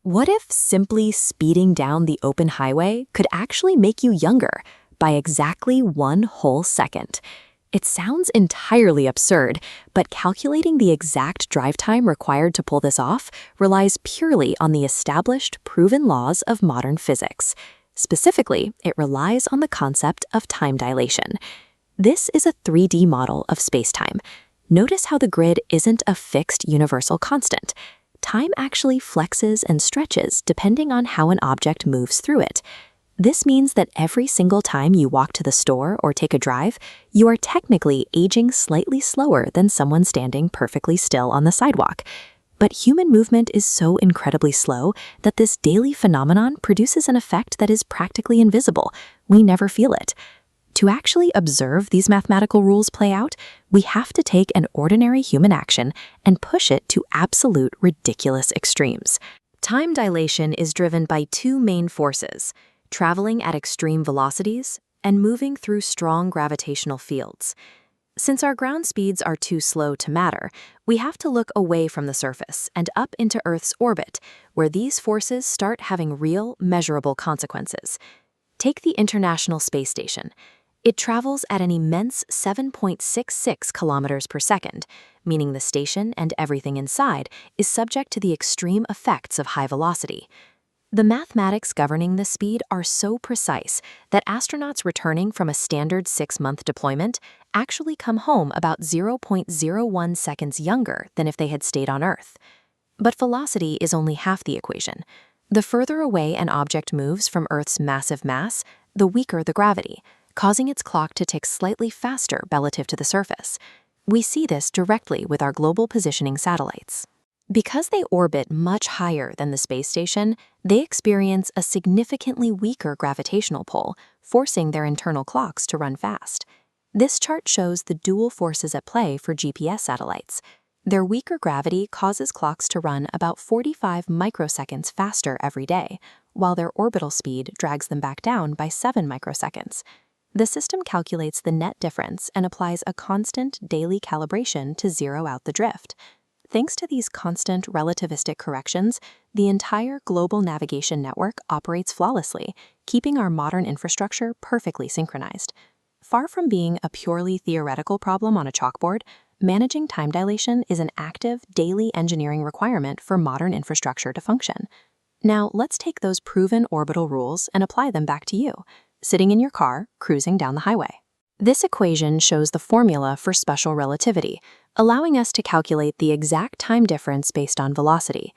What if simply speeding down the open highway could actually make you younger by exactly 1 whole second? It sounds entirely absurd, but calculating the exact drive time required to pull this off relies purely on the established, proven laws of modern physics. Specifically, it relies on the concept of time dilation. This is a 3D model of spacetime. Notice how the grid isn't a fixed universal constant. Time actually flexes and stretches depending on how an object moves through it. This means that every single time you walk to the store or take a drive, you are technically aging slightly slower than someone standing perfectly still on the sidewalk. But human movement is so incredibly slow that this daily phenomenon produces an effect that is practically invisible. We never feel it. To actually observe these mathematical rules play out, we have to take an ordinary human action and push it to absolute ridiculous extremes. Time dilation is driven by two main forces: traveling at extreme velocities and moving through strong gravitational fields. Since our ground speeds are too slow to matter, we have to look away from the surface and up into Earth's orbit, where these forces start having real, measurable consequences. Take the International Space Station. It travels at an immense 7.66 kilometers per second, meaning the station and everything inside is subject to the extreme effects of high velocity. The mathematics governing this speed are so precise that astronauts returning from a standard 6-month deployment actually come home about 0.01 seconds younger than if they had stayed on Earth. But velocity is only half the equation. The further away an object moves from Earth's massive mass, the weaker the gravity, causing its clock to tick slightly faster relative to the surface. We see this directly with our global positioning satellites. Because they orbit much higher than the space station, they experience a significantly weaker gravitational pull, forcing their internal clocks to run fast. This chart shows the dual forces at play for GPS satellites. Their weaker gravity causes clocks to run about 45 microseconds faster every day, while their orbital speed drags them back down by 7 microseconds. The system calculates the net difference and applies a constant daily calibration to zero out the drift. Thanks to these constant relativistic corrections, the entire global navigation network operates flawlessly, keeping our modern infrastructure perfectly synchronized. Far from being a purely theoretical problem on a chalkboard, managing time dilation is an active, daily engineering requirement for modern infrastructure to function. Now, let's take those proven orbital rules and apply them back to you, sitting in your car, cruising down the highway. This equation shows the formula for special relativity, allowing us to calculate the exact time difference based on velocity.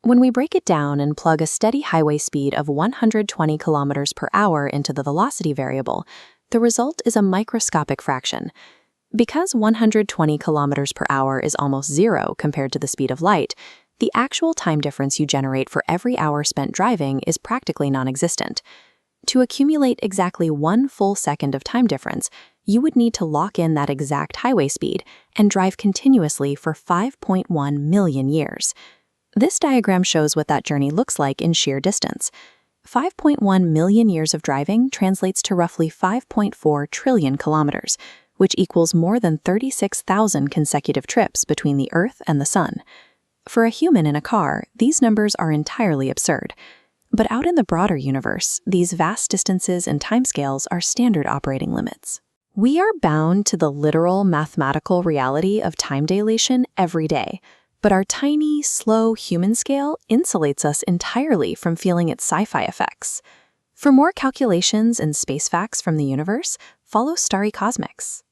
When we break it down and plug a steady highway speed of 120 kilometers per hour into the velocity variable, the result is a microscopic fraction. Because 120 kilometers per hour is almost zero compared to the speed of light, the actual time difference you generate for every hour spent driving is practically non-existent. To accumulate exactly 1 full second of time difference, you would need to lock in that exact highway speed and drive continuously for 5.1 million years. This diagram shows what that journey looks like in sheer distance. 5.1 million years of driving translates to roughly 5.4 trillion kilometers, which equals more than 36,000 consecutive trips between the Earth and the Sun. For a human in a car, these numbers are entirely absurd. But out in the broader universe, these vast distances and timescales are standard operating limits. We are bound to the literal mathematical reality of time dilation every day, but our tiny, slow human scale insulates us entirely from feeling its sci-fi effects. For more calculations and space facts from the universe, follow Starry Cosmics.